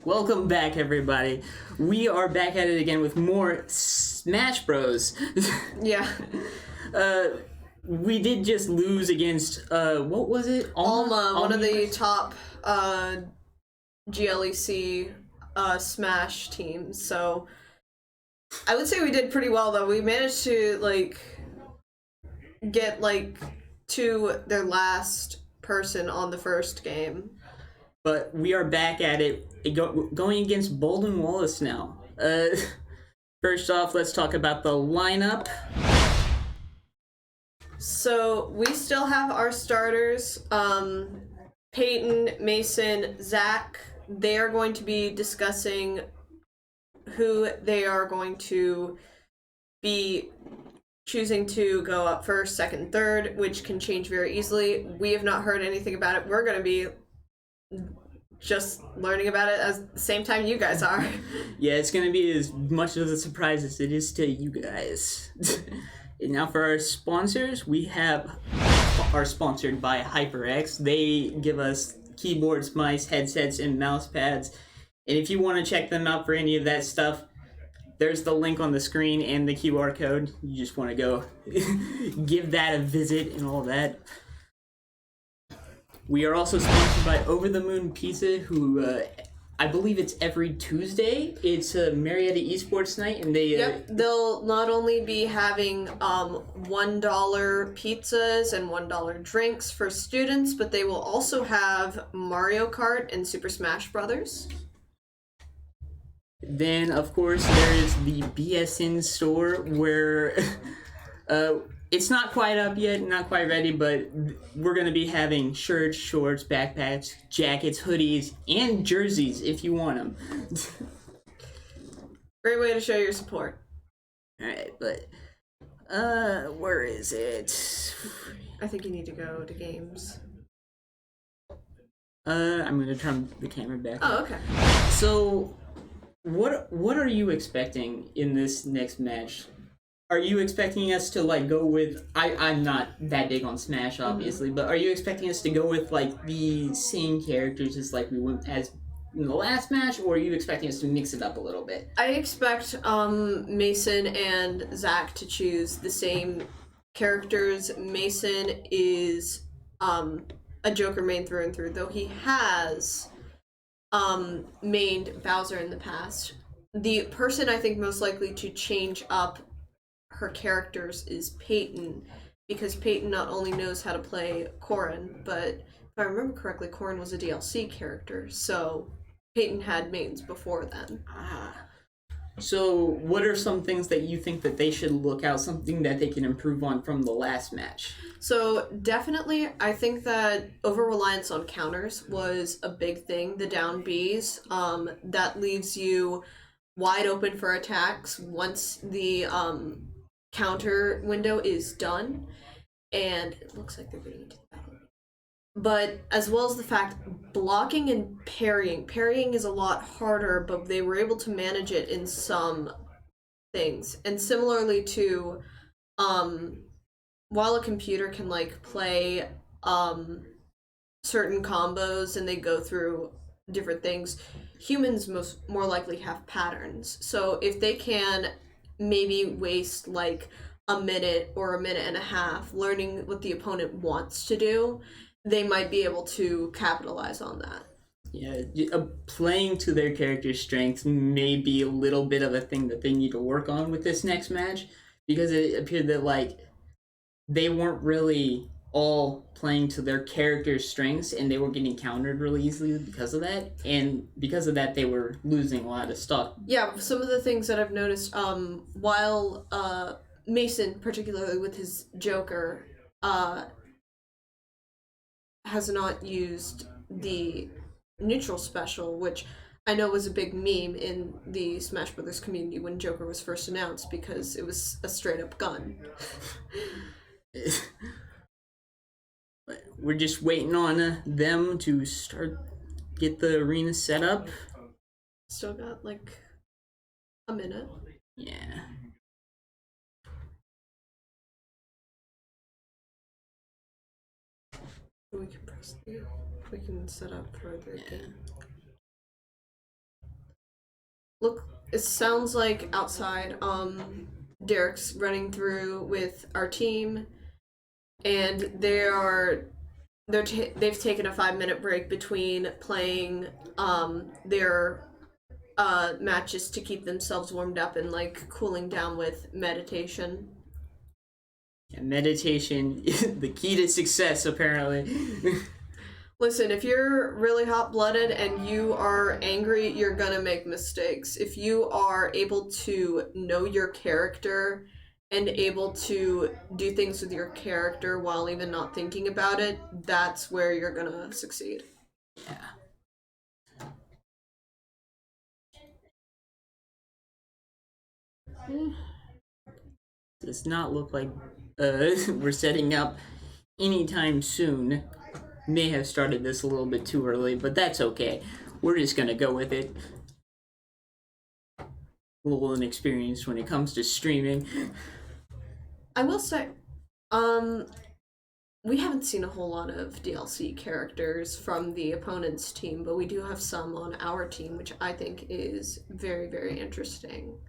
Welcome back, everybody. We are back at it again with more Smash Bros. Yeah. We did just lose against, what was it? Alma, one of the top GLEC Smash teams. So I would say we did pretty well, though. We managed to, get, to their last person on the first game. But we are back at it, going against Baldwin Wallace now. First off, let's talk about the lineup. So we still have our starters, Peyton, Mason, Zach. They are going to be discussing who they are going to be choosing to go up first, second, third, which can change very easily. We have not heard anything about it. We're going to be just learning about it at the same time you guys are. Yeah, it's going to be as much of a surprise as it is to you guys. And now for our sponsors, we are sponsored by HyperX. They give us keyboards, mice, headsets, and mouse pads. And if you want to check them out for any of that stuff, there's the link on the screen and the QR code. You just want to go give that a visit and all that. We are also sponsored by Over the Moon Pizza, who I believe it's every Tuesday. It's a Marietta Esports night, and they'll not only be having $1 pizzas and $1 drinks for students, but they will also have Mario Kart and Super Smash Brothers. Then, of course, there is the BSN store, where it's not quite up yet, not quite ready, but we're going to be having shirts, shorts, backpacks, jackets, hoodies, and jerseys if you want them. Great way to show your support. Alright, but, where is it? I think you need to go to games. I'm going to turn the camera back. Oh, okay. So, what are you expecting in this next match? Are you expecting us to go with? I'm not that big on Smash, obviously, but are you expecting us to go with the same characters as we went as in the last match, or are you expecting us to mix it up a little bit? I expect Mason and Zach to choose the same characters. Mason is a Joker main through and through, though he has mained Bowser in the past. The person I think most likely to change up her characters is Peyton, because Peyton not only knows how to play Corrin, but if I remember correctly, Corrin was a DLC character, so Peyton had mains before then. So what are some things that you think that they should look out, something that they can improve on from the last match? So definitely, I think that over-reliance on counters was a big thing, the down Bs. That leaves you wide open for attacks once the counter window is done, and it looks like they're getting into the battle. But as well as the fact, blocking and parrying is a lot harder, but they were able to manage it in some things. And similarly to while a computer can play certain combos and they go through different things, humans more likely have patterns. So if they can maybe waste a minute or a minute and a half learning what the opponent wants to do, they might be able to capitalize on that. Yeah, playing to their character's strengths may be a little bit of a thing that they need to work on with this next match, because it appeared that they weren't really all playing to their character's strengths, and they were getting countered really easily because of that, and because of that they were losing a lot of stuff. Yeah, some of the things that I've noticed, while Mason, particularly with his Joker, has not used the neutral special, which I know was a big meme in the Smash Brothers community when Joker was first announced, because it was a straight-up gun. We're just waiting on them to get the arena set up. Still got a minute. Yeah. We can set up for the game. Look, it sounds like outside, Derek's running through with our team, and they've taken a 5 minute break between playing their matches to keep themselves warmed up and like cooling down with meditation. Yeah, meditation, the key to success, apparently. Listen, if you're really hot blooded and you are angry, you're gonna make mistakes. If you are able to know your character and able to do things with your character while even not thinking about it, that's where you're gonna succeed. Yeah. Does not look like we're setting up anytime soon. May have started this a little bit too early, but that's okay. We're just gonna go with it. A little inexperienced when it comes to streaming. I will say, we haven't seen a whole lot of DLC characters from the opponent's team, but we do have some on our team, which I think is very, very interesting.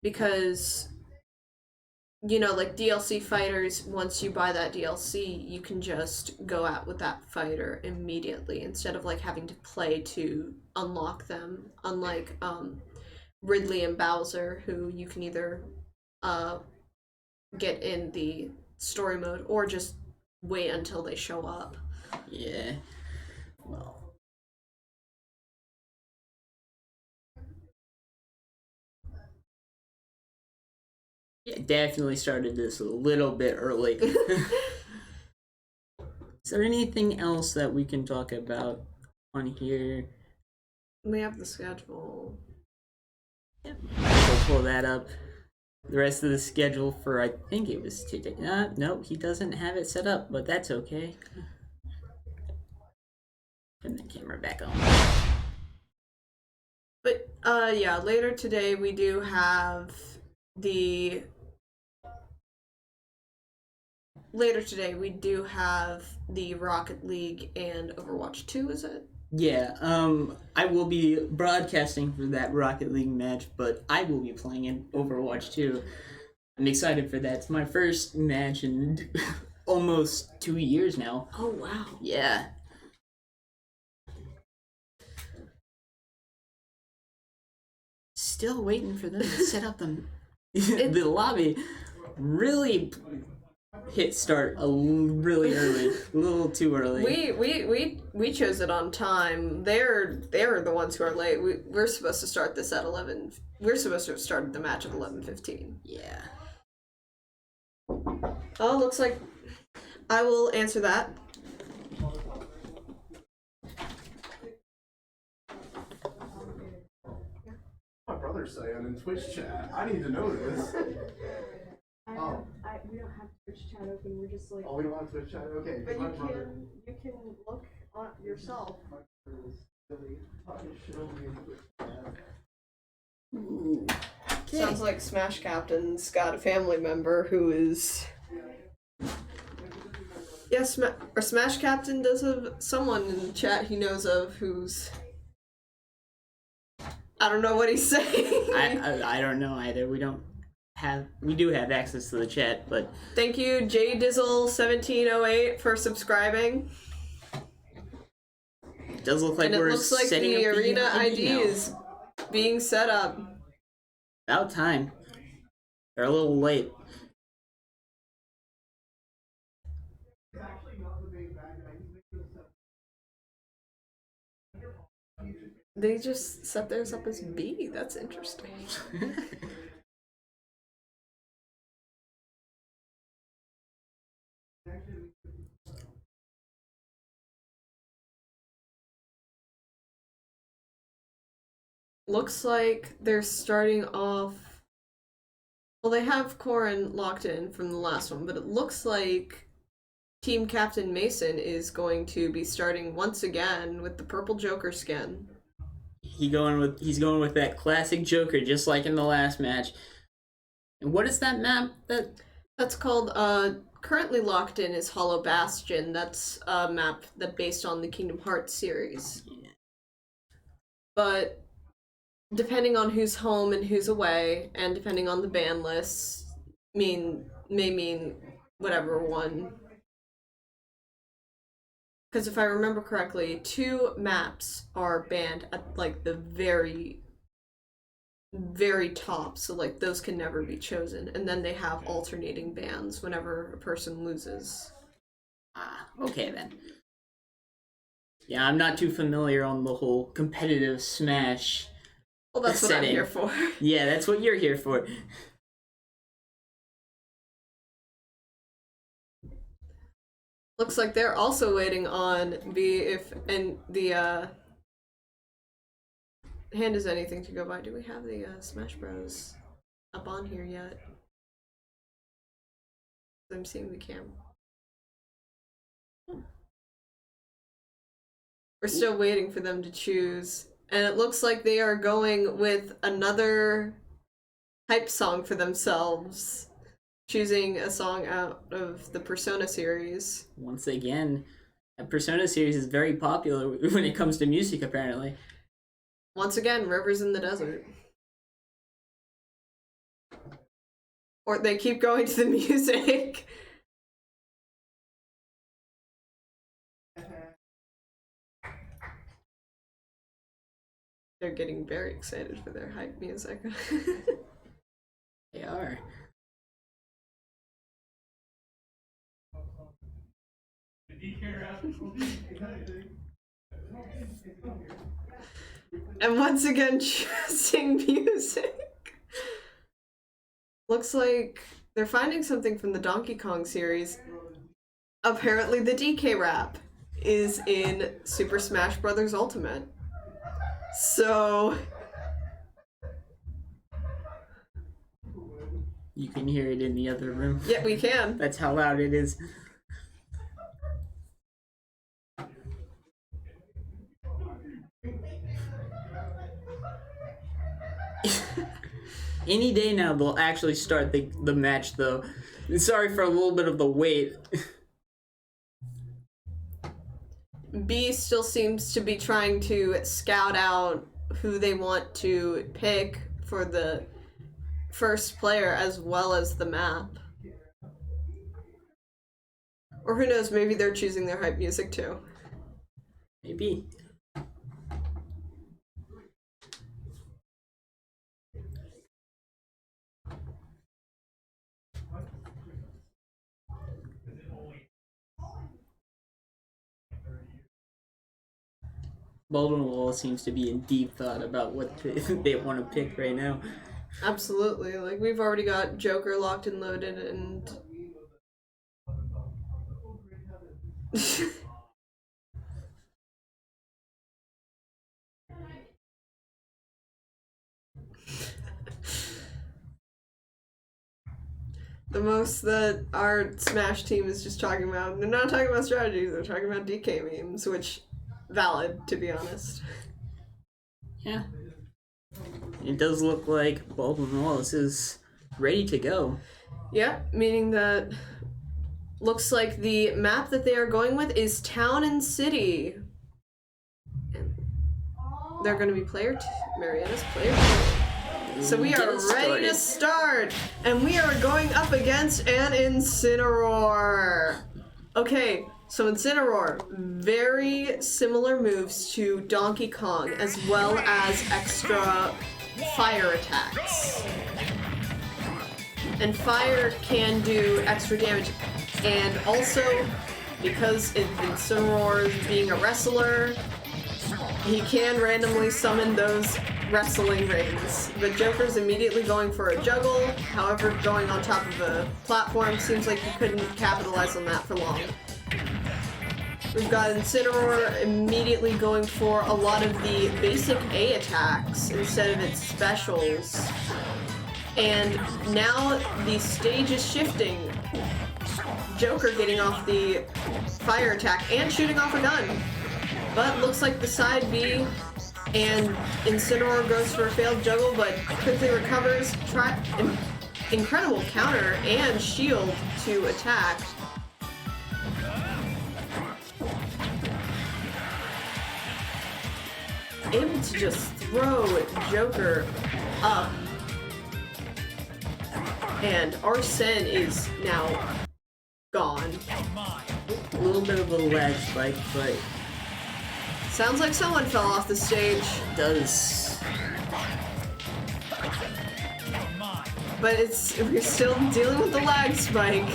Because, like DLC fighters, once you buy that DLC, you can just go out with that fighter immediately instead of like having to play to unlock them. Unlike Ridley and Bowser, who you can either get in the story mode or just wait until they show up. Yeah. Well. Yeah, definitely started this a little bit early. Is there anything else that we can talk about on here? We have the schedule. Yep. We'll pull that up. The rest of the schedule for, I think it was today. No, he doesn't have it set up, but that's okay. Turn the camera back on. But yeah, later today we do have the Rocket League and Overwatch 2, is it? Yeah, I will be broadcasting for that Rocket League match, but I will be playing in Overwatch 2. I'm excited for that. It's my first match in almost 2 years now. Oh, wow. Yeah. Still waiting for them to set up the lobby. Really hit start really early, a little too early. We chose it on time. They're the ones who are late. We're supposed to start this at 11. We're supposed to have started the match at 11:15. Yeah. Oh, looks like I will answer that. My brother's saying in Twitch chat. I need to know this. We don't have Twitch chat open. We're just like. Oh, we don't have Twitch chat. Okay. But you can look on yourself. Ooh. Okay. Sounds like Smash Captain's got a family member who is. Yes, or Smash Captain does have someone in the chat he knows of who's. I don't know what he's saying. I don't know either. We do have access to the chat, but thank you, JDizzle1708, for subscribing. It does look like and it we're looks like setting the up arena ID now. is being set up. About time. They're a little late. They just set theirs up as B. That's interesting. Looks like they're starting off. Well, they have Corin locked in from the last one, but it looks like Team Captain Mason is going to be starting once again with the purple Joker skin. He's going with that classic Joker, just like in the last match. And what is that map that's called? Currently locked in is Hollow Bastion. That's a map that based on the Kingdom Hearts series. Yeah. But depending on who's home and who's away, and depending on the ban lists, may mean whatever one. Because if I remember correctly, 2 maps are banned at like the very, very top, so like those can never be chosen, and then they have alternating bans whenever a person loses. Ah, okay then. Yeah, I'm not too familiar on the whole competitive Smash. Well, that's what I'm setting. here for. Yeah, that's what you're here for. Looks like they're also waiting on and the hand is anything to go by. Do we have the Smash Bros up on here yet? I'm seeing the camera. We're still waiting for them to choose, and it looks like they are going with another hype song for themselves, choosing a song out of the Persona series. Once again, a Persona series is very popular when it comes to music, apparently. Once again, Rivers in the Desert. Or they keep going to the music. They're getting very excited for their hype music. They are. And once again, choosing music. Looks like they're finding something from the Donkey Kong series. Apparently the DK rap is in Super Smash Bros. Ultimate. So... You can hear it in the other room. yeah, we can. That's how loud it is. Any day now they'll actually start the match, though. Sorry for a little bit of the wait. B still seems to be trying to scout out who they want to pick for the first player as well as the map. Or who knows, maybe they're choosing their hype music too. Maybe. Baldwin Wallace seems to be in deep thought about what they want to pick right now. Absolutely. Like, we've already got Joker locked and loaded, and... the most that our Smash team is just talking about, they're not talking about strategies, they're talking about DK memes, which, valid, to be honest. Yeah. It does look like Baldwin Wallace is ready to go. Yeah, meaning that looks like the map that they are going with is Town and City. And they're going to be Marietta's player 2. So we are ready to start, and we are going up against an Incineroar. Okay, so Incineroar, very similar moves to Donkey Kong, as well as extra fire attacks. And fire can do extra damage, and also, because Incineroar is being a wrestler, he can randomly summon those wrestling rings. The Joker's immediately going for a juggle, however, going on top of a platform seems like he couldn't capitalize on that for long. We've got Incineroar immediately going for a lot of the basic A attacks instead of its specials. And now the stage is shifting. Joker getting off the fire attack and shooting off a gun. But looks like the side B, and Incineroar goes for a failed juggle, but quickly recovers. Incredible counter and shield to attack. able to just throw Joker up. And Arsene is now gone. A little bit of a lag spike, but Sounds like someone fell off the stage. it does. But we're still dealing with the lag spike.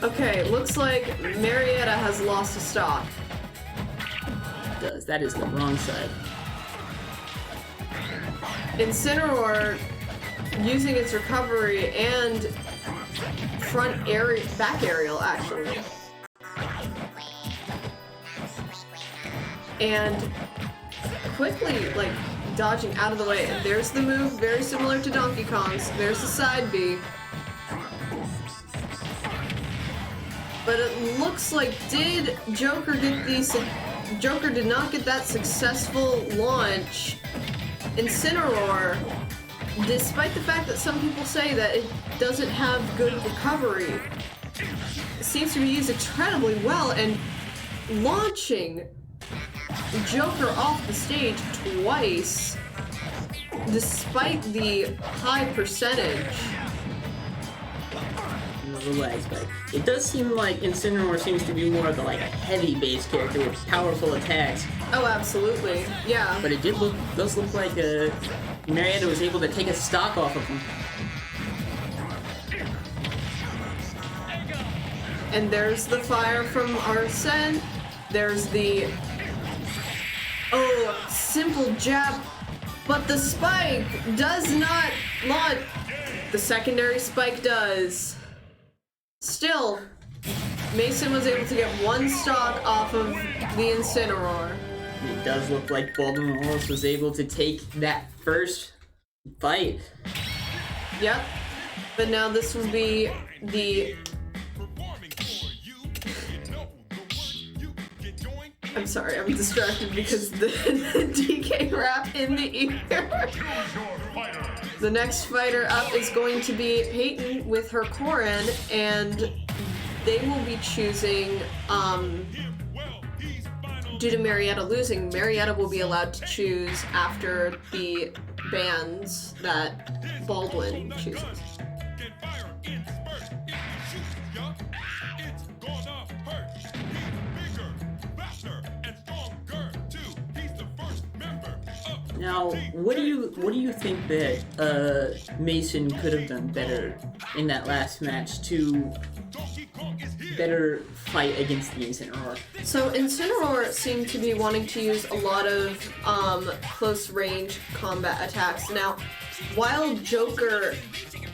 Okay, looks like Marietta has lost a stock. It does. That is the wrong side. Incineroar using its recovery and back aerial actually. And quickly like dodging out of the way. And there's the move, very similar to Donkey Kong's. There's the side B. But it looks like Joker did not get that successful launch. Incineroar, despite the fact that some people say that it doesn't have good recovery, seems to be used incredibly well and launching Joker off the stage twice, despite the high percentage. The lag spike. It does seem like Incineroar seems to be more of a heavy base character with powerful attacks. Oh, absolutely, yeah. But it does look like Marietta was able to take a stock off of him. And there's the fire from Arsene. There's the simple jab, but the spike does not launch. The secondary spike does. Still, Mason was able to get one stock off of the Incineroar. It does look like Baldwin Wallace was able to take that first fight. Yep. But now this will be the... I'm sorry, I'm distracted because the DK rap in the ear. The next fighter up is going to be Peyton with her Corrin, and they will be choosing, due to Marietta losing, Marietta will be allowed to choose after the bands that Baldwin chooses. Now, what do you think that Mason could have done better in that last match to better fight against the Incineroar? So Incineroar seemed to be wanting to use a lot of close range combat attacks. Now, while Joker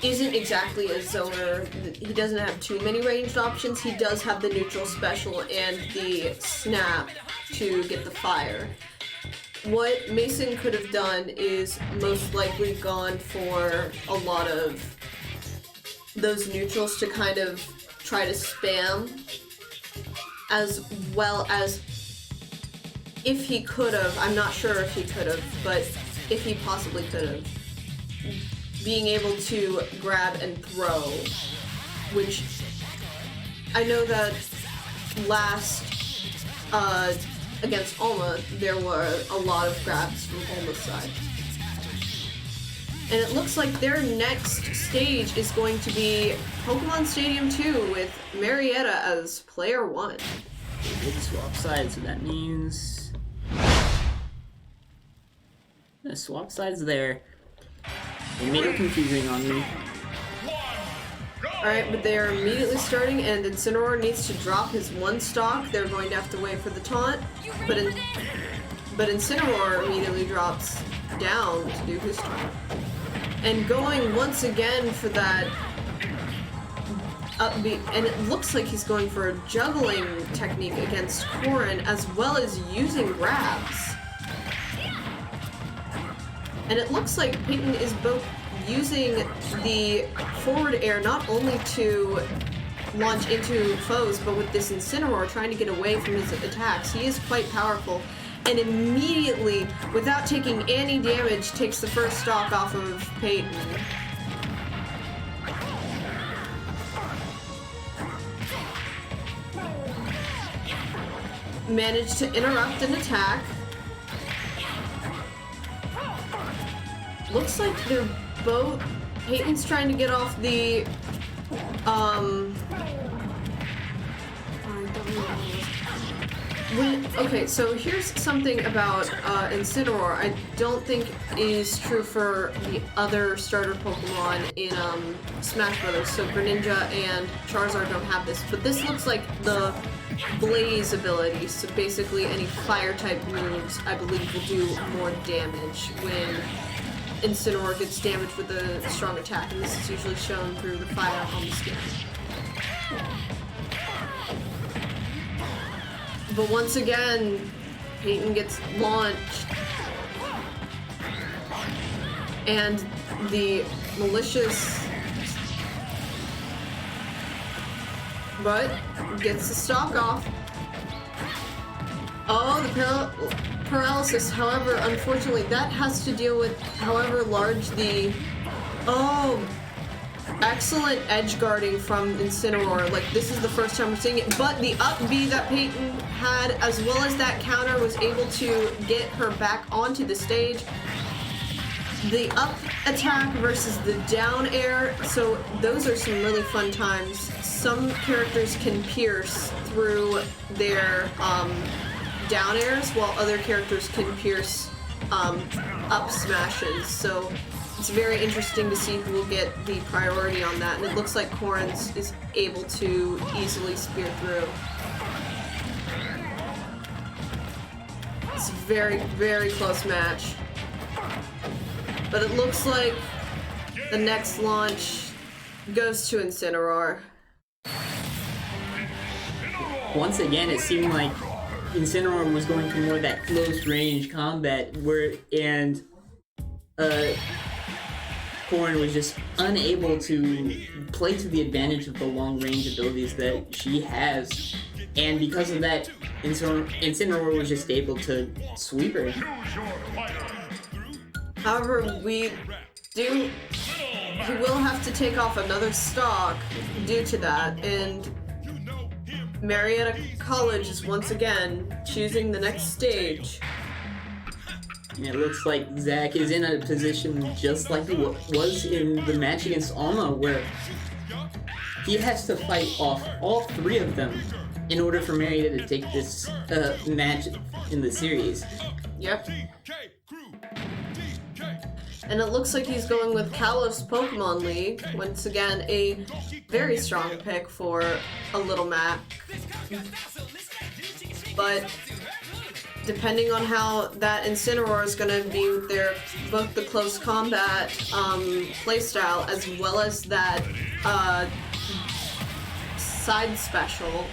isn't exactly a zoner, he doesn't have too many ranged options, he does have the neutral special and the snap to get the fire. What Mason could have done is most likely gone for a lot of those neutrals to kind of try to spam, as well as, if he could have, I'm not sure if he could have, but if he possibly could have, being able to grab and throw, which I know that last against Alma, there were a lot of grabs from Alma's side. And it looks like their next stage is going to be Pokemon Stadium 2 with Marietta as player 1. They did swap sides, so that means... the swap sides there. They made it confusing on me. Alright, but they are immediately starting, and Incineroar needs to drop his one stock. They're going to have to wait for the taunt, but Incineroar immediately drops down to do his taunt. And going once again for that upbeat, and it looks like he's going for a juggling technique against Corrin, as well as using grabs. And it looks like Peyton is both using the forward air not only to launch into foes, but with this Incineroar trying to get away from his attacks. He is quite powerful, and immediately, without taking any damage, takes the first stock off of Peyton. manage to interrupt an attack. Looks like they're both... Peyton's trying to get off the... Okay, so here's something about Incineroar I don't think is true for the other starter Pokemon in Smash Brothers. So Greninja and Charizard don't have this, but this looks like the Blaze ability. So basically any fire type moves, I believe, will do more damage when Incineroar gets damaged with a strong attack, and this is usually shown through the fire on the skin. But once again, Peyton gets launched. And the malicious... But gets the stock off. Oh, the paralysis. However, unfortunately, that has to deal with however large the... Oh... Excellent edge guarding from Incineroar. Like, this is the first time we're seeing it. But the up B that Peyton had, as well as that counter, was able to get her back onto the stage. The up attack versus the down air. So those are some really fun times. Some characters can pierce through their down airs, while other characters can pierce up smashes. So it's very interesting to see who will get the priority on that, and it looks like Corrins is able to easily spear through. It's a very, very close match. But it looks like the next launch goes to Incineroar. Once again, it seemed like Incineroar was going for more of that close range combat Corrin was just unable to play to the advantage of the long range abilities that she has, and because of that, Incineroar was just able to sweep her. However, he will have to take off another stock due to that, and Marietta College is once again choosing the next stage. And it looks like Zach is in a position just like he was in the match against Alma, where he has to fight off all three of them in order for Marietta to take this match in the series. Yep. And it looks like he's going with Kalos Pokemon League. Once again, a very strong pick for a Little Mac. But depending on how that Incineroar is going to be with both the close combat playstyle as well as that side special,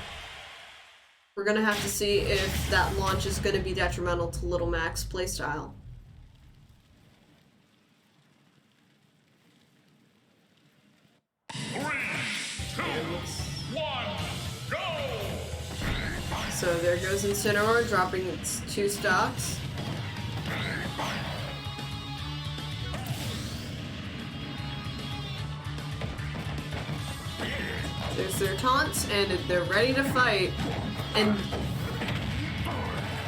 we're going to have to see if that launch is going to be detrimental to Little Mac's playstyle. So there goes Incineroar, dropping its 2 stocks. There's their taunts, and they're ready to fight. And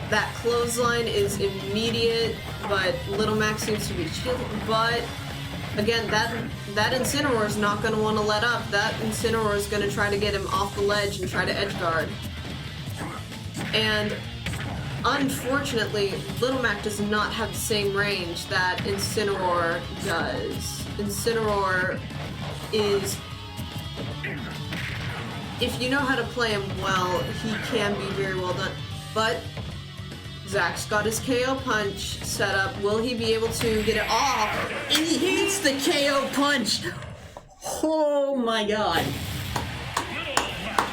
that clothesline is immediate, but Little Mac seems to be shielded. But again, that Incineroar is not going to want to let up. That Incineroar is going to try to get him off the ledge and try to edge guard. And unfortunately, Little Mac does not have the same range that Incineroar does. Incineroar is, if you know how to play him well, he can be very well done. But Zach's got his KO punch set up. Will he be able to get it off? And he hits the KO punch! Oh my god.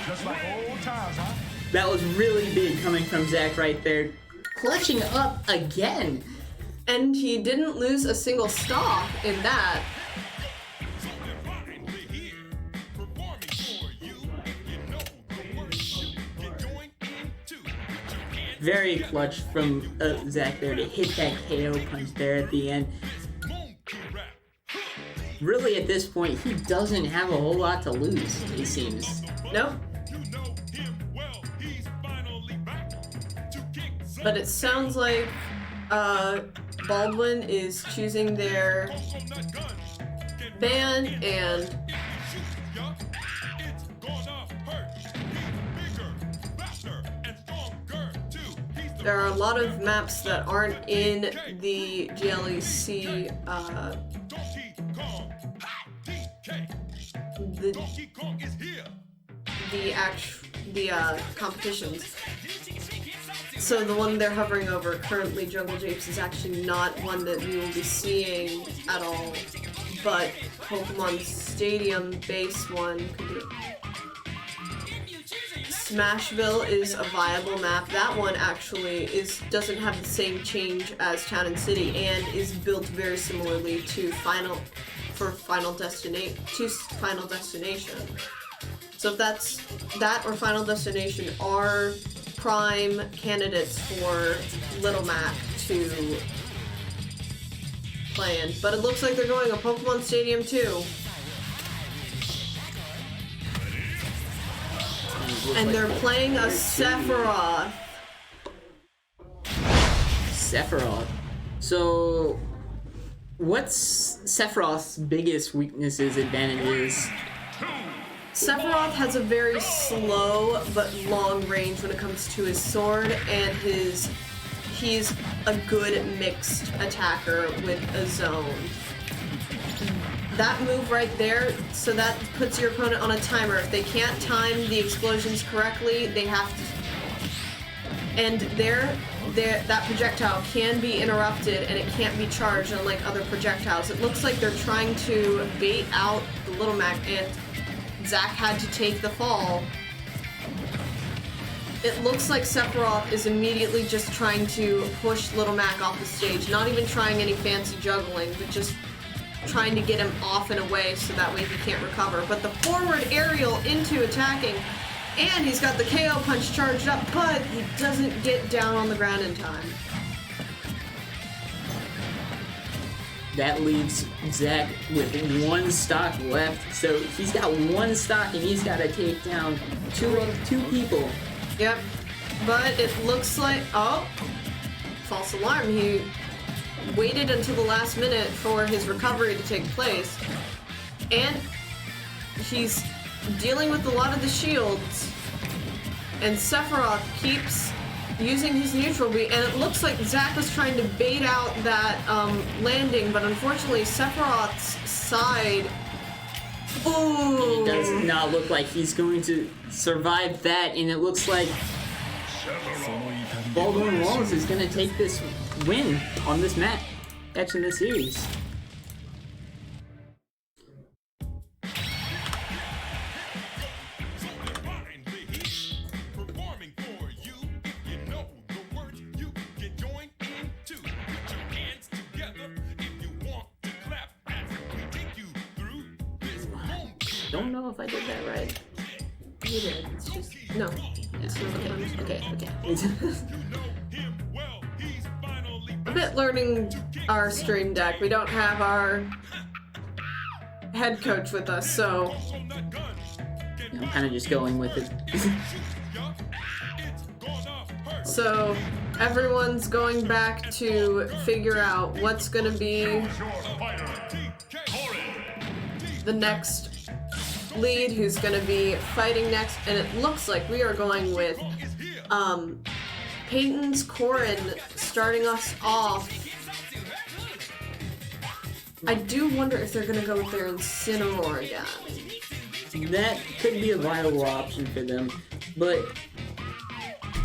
Just like old times, huh? That was really big coming from Zach right there. Clutching up again. And he didn't lose a single stock in that. Very clutch from Zach there to hit that KO punch there at the end. Really, at this point, he doesn't have a whole lot to lose, it seems. Nope. But it sounds like Baldwin is choosing their band, and there are a lot of maps that aren't in the GLEC the competitions. So the one they're hovering over currently, Jungle Japes, is actually not one that we will be seeing at all, but Pokemon Stadium base one could be. Smashville is a viable map. That one actually doesn't have the same change as Town and City and is built very similarly to Final Destination. So if that's that or Final Destination are prime candidates for Little Mac to play in. But it looks like they're going a Pokemon Stadium too. And they're playing a Sephiroth. Sephiroth. So, what's Sephiroth's biggest weaknesses, advantages? Sephiroth has a very slow but long range when it comes to his sword, and he's a good mixed attacker with a zone. That move right there, so that puts your opponent on a timer. If they can't time the explosions correctly, they have to... And that projectile can be interrupted and it can't be charged unlike other projectiles. It looks like they're trying to bait out the Little Mac, and Zach had to take the fall. It looks like Sephiroth is immediately just trying to push Little Mac off the stage, not even trying any fancy juggling, but just trying to get him off and away so that way he can't recover. But the forward aerial into attacking, and he's got the KO punch charged up, but he doesn't get down on the ground in time. That leaves Zach with one stock left, so he's got one stock and he's got to take down two people. Yep, but it looks like, oh, false alarm. He waited until the last minute for his recovery to take place, and he's dealing with a lot of the shields, and Sephiroth keeps using his neutral beat, and it looks like Zach was trying to bait out that landing, but unfortunately Sephiroth's side, ooh, It does not look like he's going to survive that, and it looks like Baldwin Wallace is going to take this win on this map, catching the series. Don't know if I did that right. you did. It's just, no. It's not Okay. a bit learning our stream deck. We don't have our head coach with us, so I'm kind of just going with it. so everyone's going back to figure out what's gonna be the next lead, who's gonna be fighting next, and it looks like we are going with Peyton's Corin starting us off. I do wonder if they're gonna go with their Incineroar again. That could be a viable option for them, but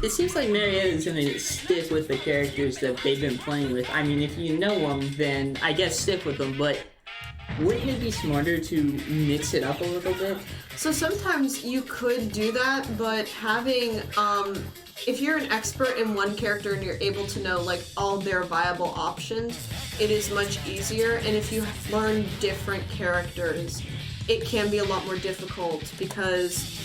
it seems like Marietta is going to stick with the characters that they've been playing with. I mean, if you know them, then I guess stick with them, but wouldn't it be smarter to mix it up a little bit? So sometimes you could do that, but having, if you're an expert in one character and you're able to know like all their viable options, it is much easier. And if you learn different characters, it can be a lot more difficult because,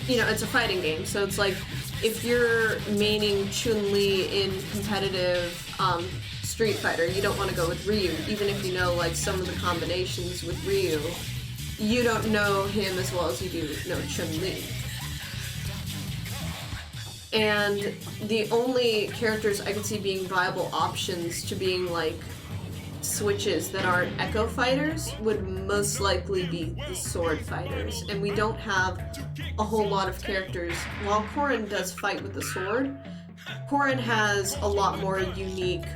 you know, it's a fighting game. So it's like if you're maining Chun-Li in competitive Street Fighter, you don't want to go with Ryu, even if you know like some of the combinations with Ryu. You don't know him as well as you do know Chun-Li. And the only characters I could see being viable options to being like switches that aren't echo fighters would most likely be the sword fighters. And we don't have a whole lot of characters. While Corrin does fight with the sword, Corrin has a lot more unique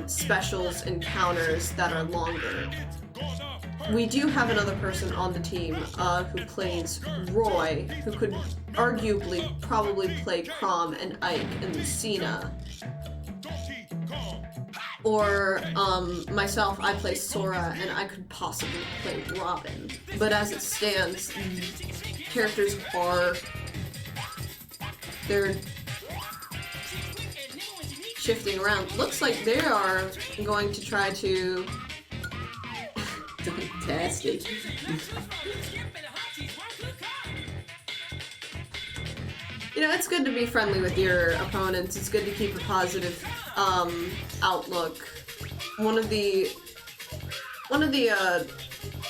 specials and counters that are longer. We do have another person on the team who plays Roy, who could arguably probably play Crom and Ike and Lucina. Or myself, I play Sora, and I could possibly play Robin. But as it stands, characters they're shifting around. Looks like they are going to try to... Fantastic. You know, it's good to be friendly with your opponents. It's good to keep a positive outlook. One of the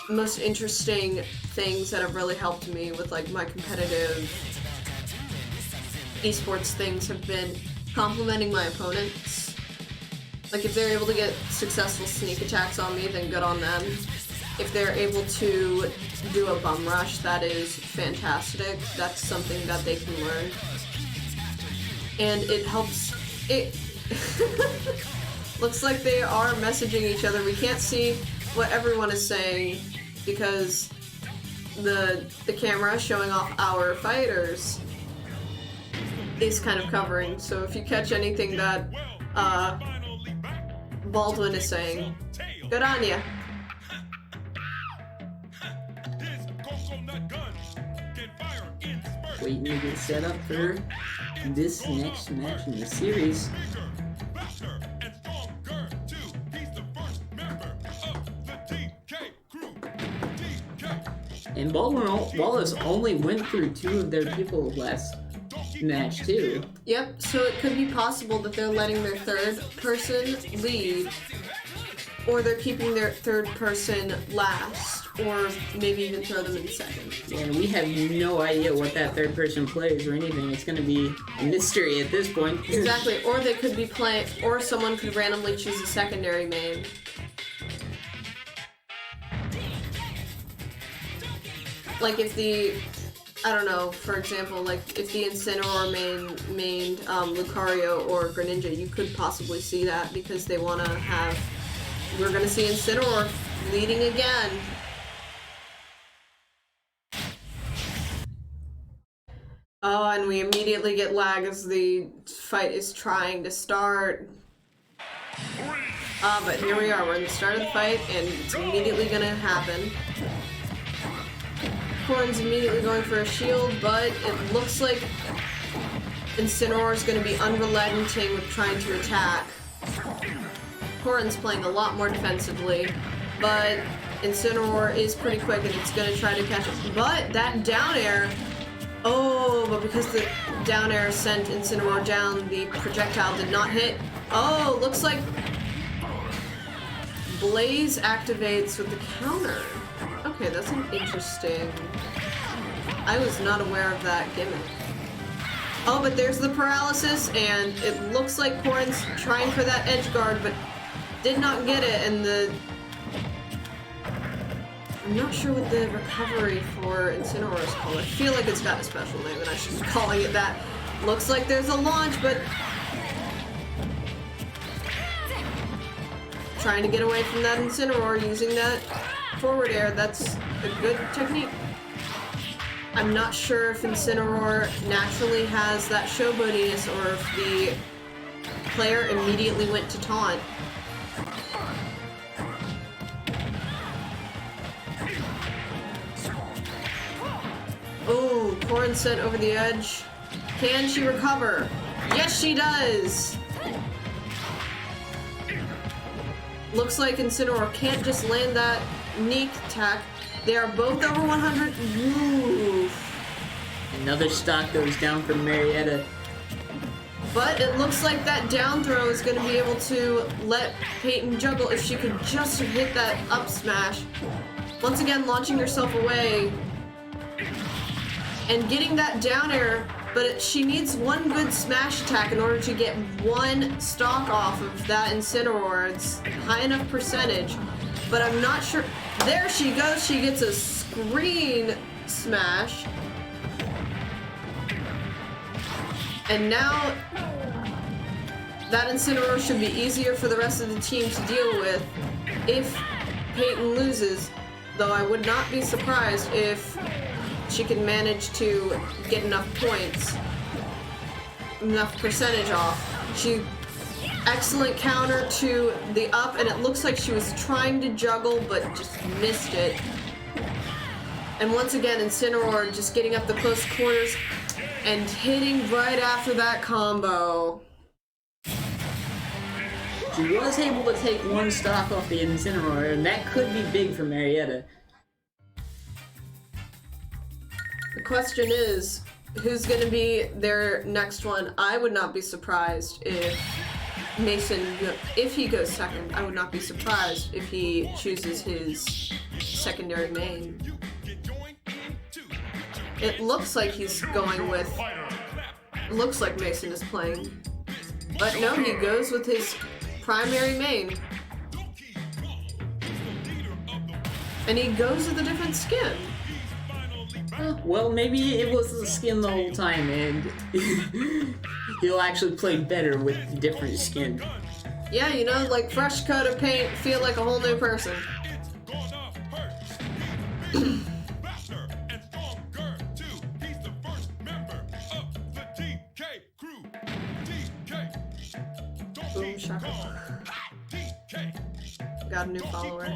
most interesting things that have really helped me with like my competitive esports things have been complimenting my opponents. Like if they're able to get successful sneak attacks on me, then good on them. If they're able to do a bum rush, that is fantastic. That's something that they can learn. And it helps... It looks like they are messaging each other. We can't see what everyone is saying because the camera showing off our fighters is kind of covering. So if you catch anything that Baldwin is saying, good on ya. Waiting to get set up for this next match in the series. And Baldwin Wallace only went through 2 of their people last match too. Yep, so it could be possible that they're letting their third person lead, or they're keeping their third person last, or maybe even throw them in second. And we have no idea what that third person plays or anything. It's going to be a mystery at this point. Exactly, or they could be playing, or someone could randomly choose a secondary main. Like if the, I don't know, for example, like if the Incineroar mained Lucario or Greninja, you could possibly see that because they want to have, we're going to see Incineroar leading again. Oh, and we immediately get lag as the fight is trying to start. But here we are, we're in the start of the fight, and it's immediately going to happen. Corrin's immediately going for a shield, but it looks like Incineroar is going to be unrelenting with trying to attack. Corrin's playing a lot more defensively, but Incineroar is pretty quick and it's going to try to catch it. But that down air, oh, but because the down air sent Incineroar down, the projectile did not hit. Oh, looks like Blaze activates with the counter. Okay, that's an interesting... I was not aware of that gimmick. Oh, but there's the paralysis, and it looks like Corrin's trying for that edge guard, but did not get it, and the... I'm not sure what the recovery for Incineroar is called. I feel like it's got a special name, and I should be calling it that. Looks like there's a launch, but... trying to get away from that Incineroar using that forward air. That's a good technique. I'm not sure if Incineroar naturally has that showboatiness or if the player immediately went to taunt. Oh, Corrin sent over the edge. Can she recover? Yes, she does! Looks like Incineroar can't just land that Neek attack. They are both over 100. Ooh. Another stock goes down for Marietta. But it looks like that down throw is going to be able to let Peyton juggle if she could just hit that up smash. Once again, launching herself away. And getting that down air but she needs one good smash attack in order to get one stock off of that Incineroar. It's high enough percentage, but I'm not sure. There she goes. She gets a screen smash. And now that Incineroar should be easier for the rest of the team to deal with if Peyton loses, though I would not be surprised if she can manage to get enough points, enough percentage off. Excellent counter to the up, and it looks like she was trying to juggle but just missed it. And once again, Incineroar just getting up the close quarters and hitting right after that combo. She was able to take one stock off the Incineroar, and that could be big for Marietta. The question is, who's going to be their next one? I would not be surprised if Mason, if he goes second, I would not be surprised if he chooses his secondary main. It looks like he's going with, looks like Mason is playing, but no, he goes with his primary main. And he goes with a different skin. Well, maybe it was the skin the whole time, and he'll actually play better with the different skin. Yeah, you know, like fresh coat of paint, feel like a whole new person. Boom shaka. Got a new follower.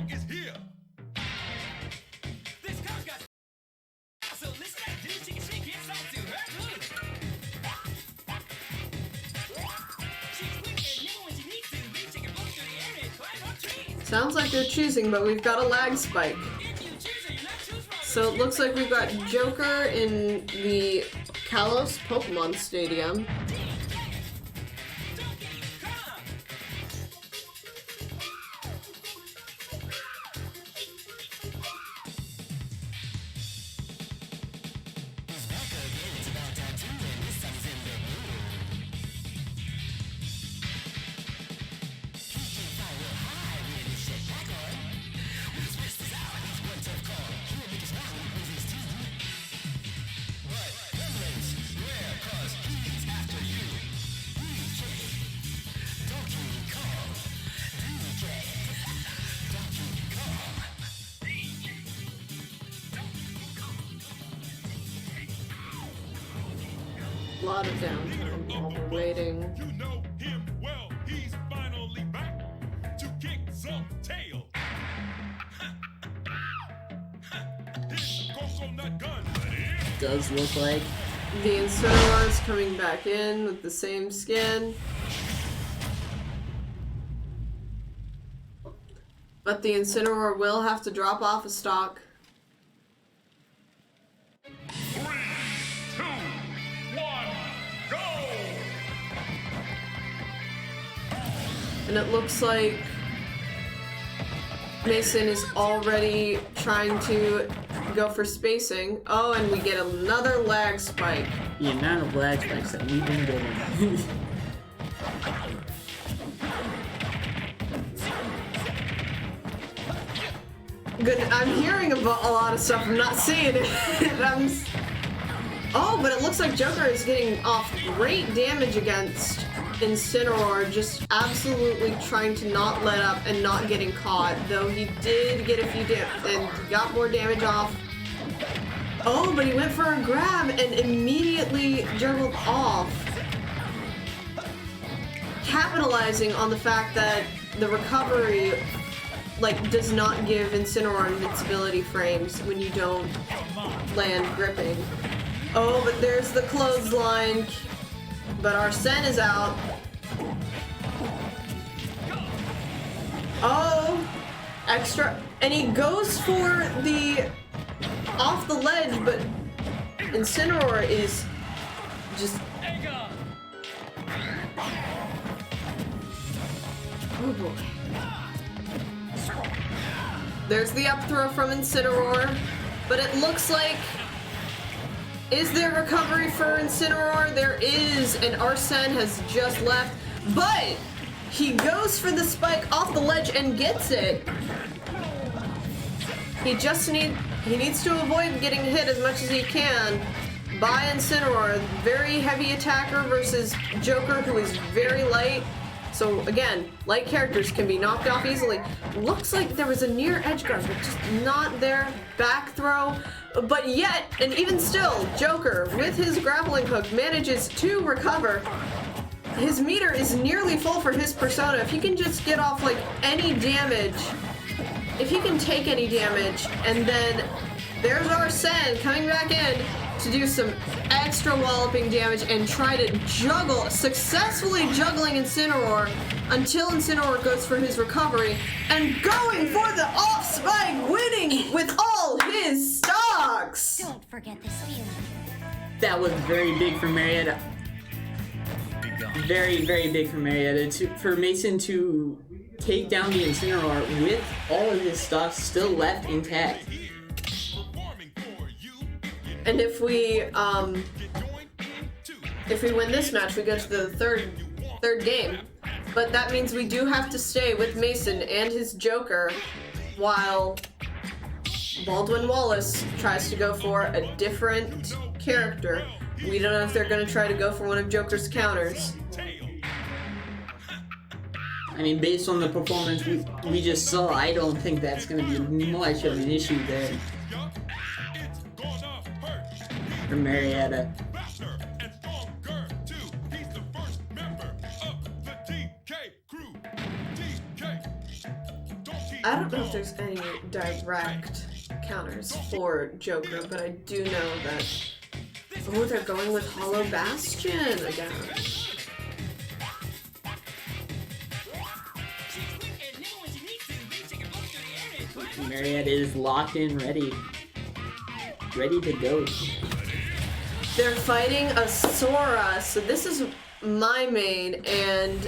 Sounds like they're choosing, but we've got a lag spike. So it looks like we've got Joker in the Kalos Pokemon Stadium. A lot of downtime while we're waiting. You know him well. He's finally back to kick some tail. His coconut gun. Does look like. The Incineroar is coming back in with the same skin. But the Incineroar will have to drop off a stock. 3, 2, 1, go! And it looks like Mason is already trying to go for spacing. Oh, and we get another lag spike. The amount of lag spikes that we've been getting. Good. I'm hearing about a lot of stuff. I'm not seeing it. Oh, but it looks like Joker is getting off great damage against Incineroar, just absolutely trying to not let up and not getting caught, though he did get a few and got more damage off. Oh, but he went for a grab and immediately juggled off, capitalizing on the fact that the recovery does not give Incineroar invincibility frames when you don't land gripping. Oh, but there's the clothesline. But Arsene is out. Oh, extra. And he goes for the off the ledge, but Incineroar is just. Oh boy. There's the up throw from Incineroar, but it looks like Is there recovery for Incineroar? There is, and Arsene has just left, but he goes for the spike off the ledge and gets it. He needs to avoid getting hit as much as he can by Incineroar. Very heavy attacker versus Joker, who is very light. So again, light characters can be knocked off easily. Looks like there was a near edge guard, but just not there. Back throw. But yet, and even still, Joker, with his grappling hook, manages to recover. His meter is nearly full for his persona. If he can just get off like any damage, if he can take any damage, and then there's Arsene coming back in to do some extra walloping damage and try to juggle, successfully juggling Incineroar until Incineroar goes for his recovery and going for the off spike, winning with all his stocks. Don't forget this feeling. That was very big for Marietta. Very, very big for Marietta. For Mason to take down the Incineroar with all of his stocks still left intact. And if we win this match, we go to the third game. But that means we do have to stay with Mason and his Joker while Baldwin Wallace tries to go for a different character. We don't know if they're going to try to go for one of Joker's counters. I mean, based on the performance we just saw, I don't think that's going to be much of an issue there for Marietta. I don't know if there's any direct counters for Joker, but I do know that... Oh, they're going with Hollow Bastion again. Marietta is locked in, ready to go. They're fighting a Sora, so this is my main, and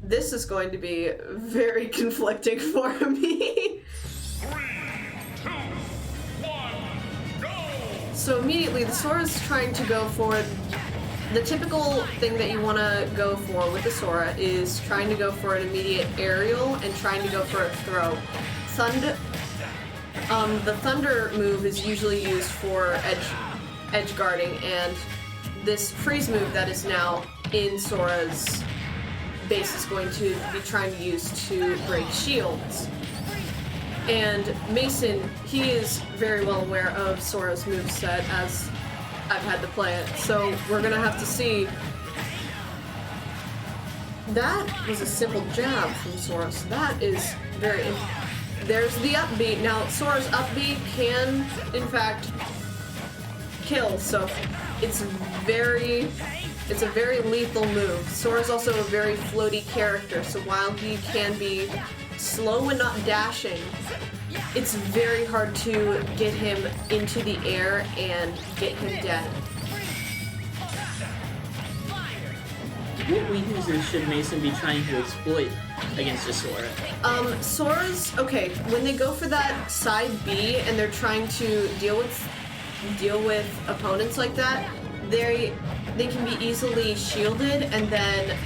this is going to be very conflicting for me. 3, 2, 1, go! So immediately, the Sora's trying to go for the typical thing that you want to go for with the Sora is trying to go for an immediate aerial and trying to go for a throw. The Thunder move is usually used for edge guarding, and this freeze move that is now in Sora's base is going to be trying to use to break shields. And Mason, he is very well aware of Sora's moveset as I've had to play it, so we're gonna have to see. That was a simple jab from Sora, so that is very... There's the upbeat. Now, Sora's upbeat can, in fact, kill, so it's a very lethal move. Sora's also a very floaty character, so while he can be slow and not dashing, it's very hard to get him into the air and get him dead. What weaknesses should Mason be trying to exploit against a Sora? Sora's, okay, when they go for that side B and they're trying to deal with opponents like that, they can be easily shielded and then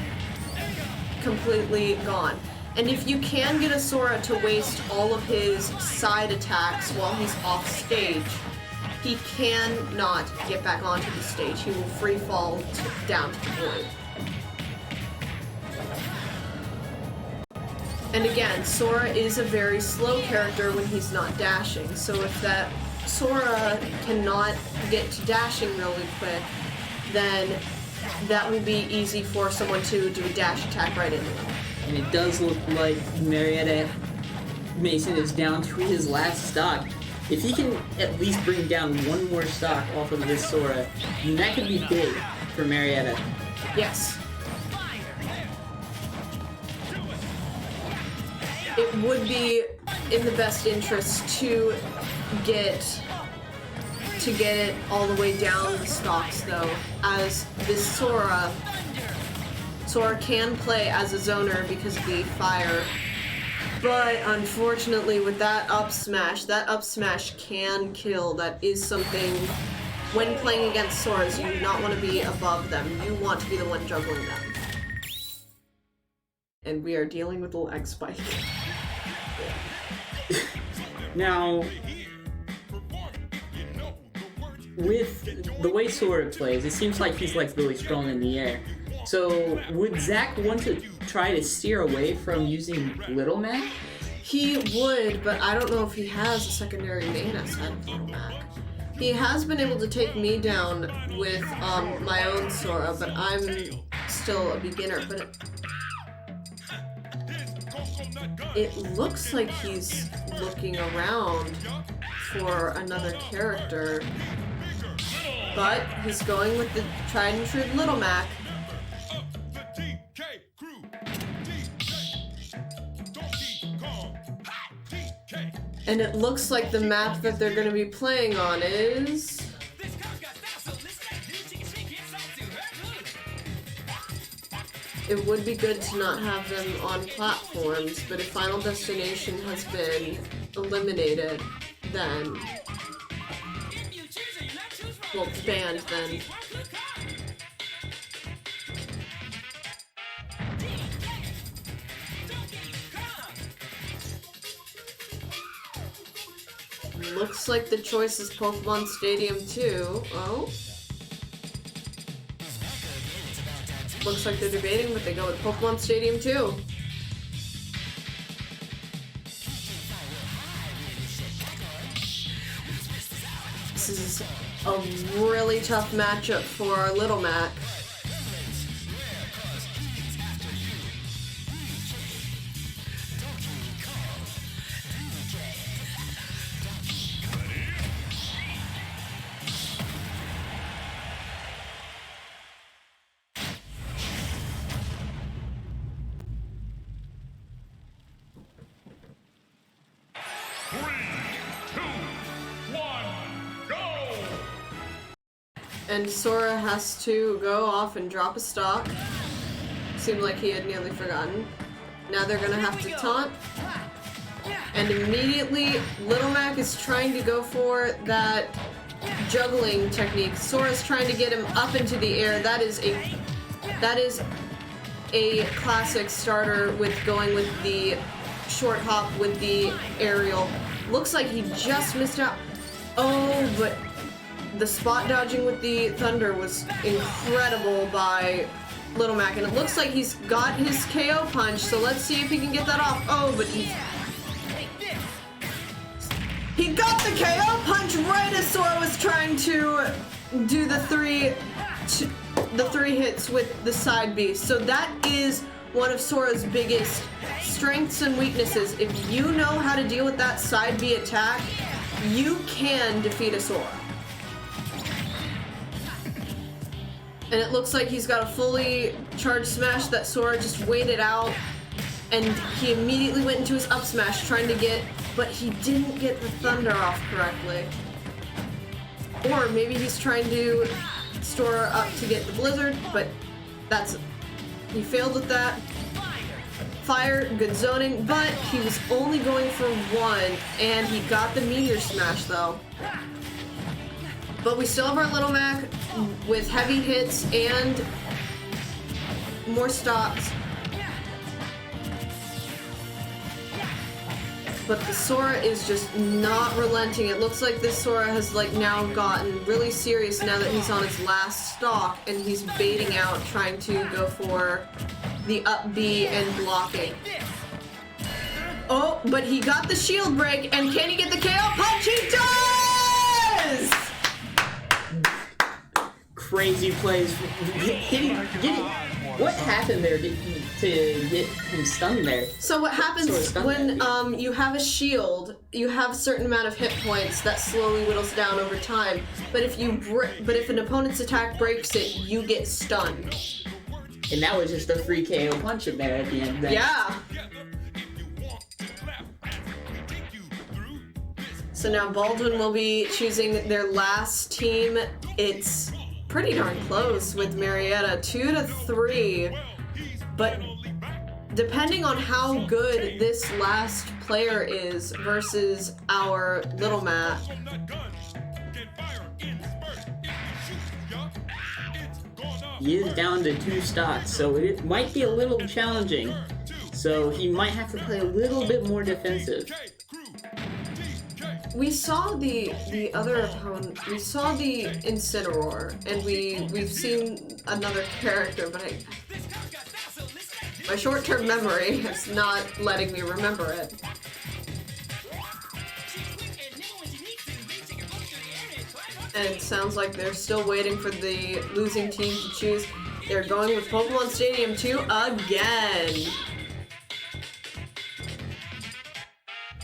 completely gone. And if you can get a Sora to waste all of his side attacks while he's off stage, he cannot get back onto the stage. He will free fall down to the void. And again, Sora is a very slow character when he's not dashing, so if that Sora cannot get to dashing really quick, then that will be easy for someone to do a dash attack right into him. And it does look like Marietta Mason is down to his last stock. If he can at least bring down one more stock off of this Sora, then that could be big for Marietta. Yes. It would be in the best interest to get it all the way down the stocks, though, as this Sora can play as a zoner because of the fire But unfortunately, with that up smash can kill. That is something. When playing against Soras, you do not want to be above them. You want to be the one juggling them. And we are dealing with the leg spike. Now, with the way Sora plays, it seems like he's like really strong in the air. So would Zach want to try to steer away from using Little Mac? He would, but I don't know if he has a secondary main outside of Little Mac. He has been able to take me down with my own Sora, but I'm still a beginner. But it looks like he's looking around for another character. But he's going with the tried and true Little Mac. And it looks like the map that they're going to be playing on is... It would be good to not have them on platforms, but if Final Destination has been eliminated, then... Well, banned, then... Looks like the choice is Pokemon Stadium 2. Oh. Looks like they're debating, but they go with Pokemon Stadium 2. This is a really tough matchup for our Little Mac. And Sora has to go off and drop a stock. Seemed like he had nearly forgotten. Now they're gonna have to taunt. And immediately, Little Mac is trying to go for that juggling technique. Sora's trying to get him up into the air. That is a classic starter with going with the short hop with the aerial. Looks like he just missed out. Oh, but the spot dodging with the thunder was incredible by Little Mac, and it looks like he's got his KO punch, so let's see if he can get that off. Oh, but he got the KO punch right as Sora was trying to do the three hits with the side B. So that is one of Sora's biggest strengths and weaknesses. If you know how to deal with that side B attack, you can defeat a Sora. And it looks like he's got a fully charged smash that Sora just waited out, and he immediately went into his up smash trying to get, but he didn't get the thunder off correctly. Or maybe he's trying to store up to get the blizzard, but he failed with that. Fire, good zoning, but he was only going for one, and he got the meteor smash though. But we still have our Little Mac with heavy hits and more stocks. But the Sora is just not relenting. It looks like this Sora has now gotten really serious now that he's on his last stock, and he's baiting out, trying to go for the up B and blocking. Oh, but he got the shield break, and can he get the KO punch? He does! Crazy plays. What happened there to get him stunned there? So what happens when you have a shield, you have a certain amount of hit points that slowly whittles down over time. But if an opponent's attack breaks it, you get stunned. And that was just a free KO punch in there at the end. Then. Yeah. So now Baldwin will be choosing their last team. It's pretty darn close with Marietta, 2-3, but depending on how good this last player is versus our Little Matt, he is down to 2 stocks, so it might be a little challenging. So he might have to play a little bit more defensive. we saw the other opponent. We saw the Incineroar, and we've seen another character, but my short-term memory is not letting me remember it. And it sounds like they're still waiting for the losing team to choose. They're going with Pokemon Stadium 2 again.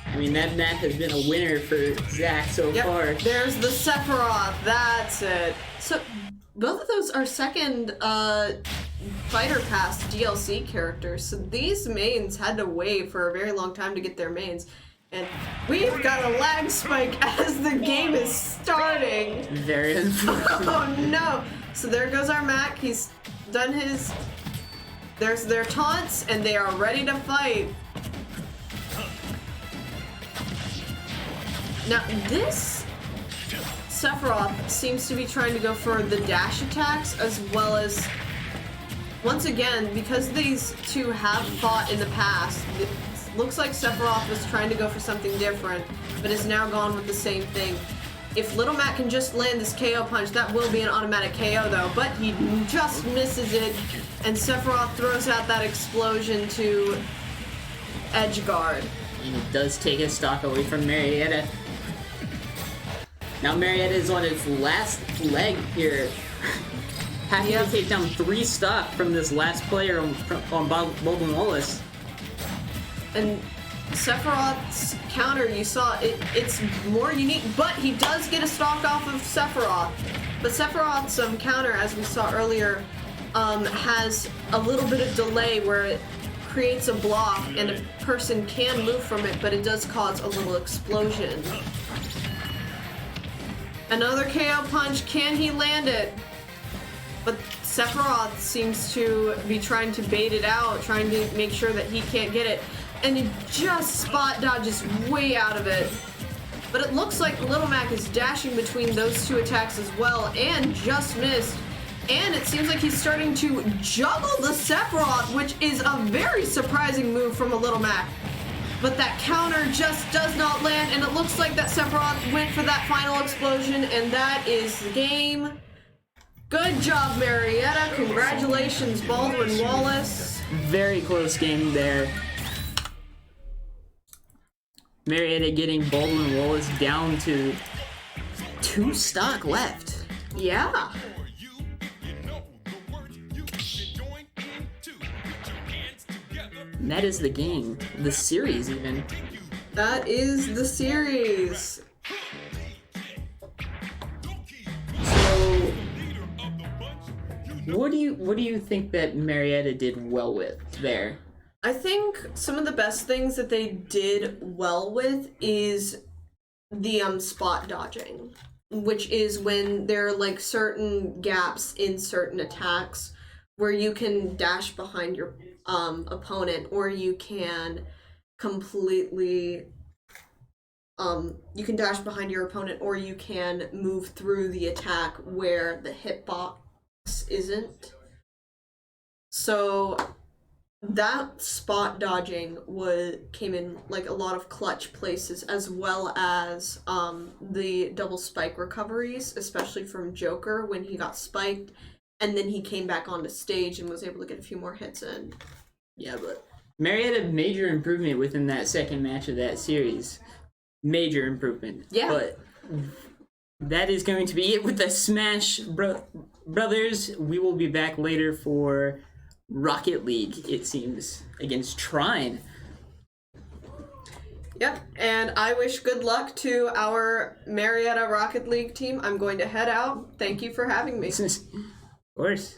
I mean, that map has been a winner for Zach so far. There's the Sephiroth. That's it. So both of those are second Fighter Pass DLC characters. So these mains had to wait for a very long time to get their mains. And we've got a lag spike as the game is starting. Very unfortunate. Oh no! So there goes our Mac. He's done his... There's their taunts, and they are ready to fight. Now, this Sephiroth seems to be trying to go for the dash attacks as well as... Once again, because these two have fought in the past, it looks like Sephiroth was trying to go for something different, but has now gone with the same thing. If Little Matt can just land this KO punch, that will be an automatic KO though, but he just misses it, and Sephiroth throws out that explosion to edge guard. And it does take a stock away from Marietta. Now Marietta is on its last leg here. Having to take down 3 stock from this last player on Baldwin Wallace. And Sephiroth's counter, you saw, it's more unique, but he does get a stock off of Sephiroth. But Sephiroth's counter, as we saw earlier, has a little bit of delay where it creates a block and a person can move from it, but it does cause a little explosion. Another KO punch, can he land it? But Sephiroth seems to be trying to bait it out, trying to make sure that he can't get it. And he just spot dodges way out of it. But it looks like Little Mac is dashing between those 2 attacks as well, and just missed. And it seems like he's starting to juggle the Sephiroth, which is a very surprising move from a Little Mac. But that counter just does not land, and it looks like that Sephiroth went for that final explosion, and that is the game. Good job, Marietta. Congratulations, Baldwin Wallace. Very close game there. Marietta getting Baldwin Wallace down to 2 stock left. Yeah. And that is the game. The series, even. That is the series. So, what do you think that Marietta did well with there? I think some of the best things that they did well with is the spot dodging, which is when there are like certain gaps in certain attacks where you can dash behind your opponent, or you can completely you can dash behind your opponent, or you can move through the attack where the hitbox isn't. So that spot dodging came in like a lot of clutch places, as well as the double spike recoveries, especially from Joker when he got spiked, and then he came back onto stage and was able to get a few more hits in. Yeah, but Marietta major improvement within that second match of that series. Major improvement. Yeah. But that is going to be it with the Smash Brothers. We will be back later for Rocket League, it seems, against Trine. Yep, and I wish good luck to our Marietta Rocket League team. I'm going to head out. Thank you for having me. Of course.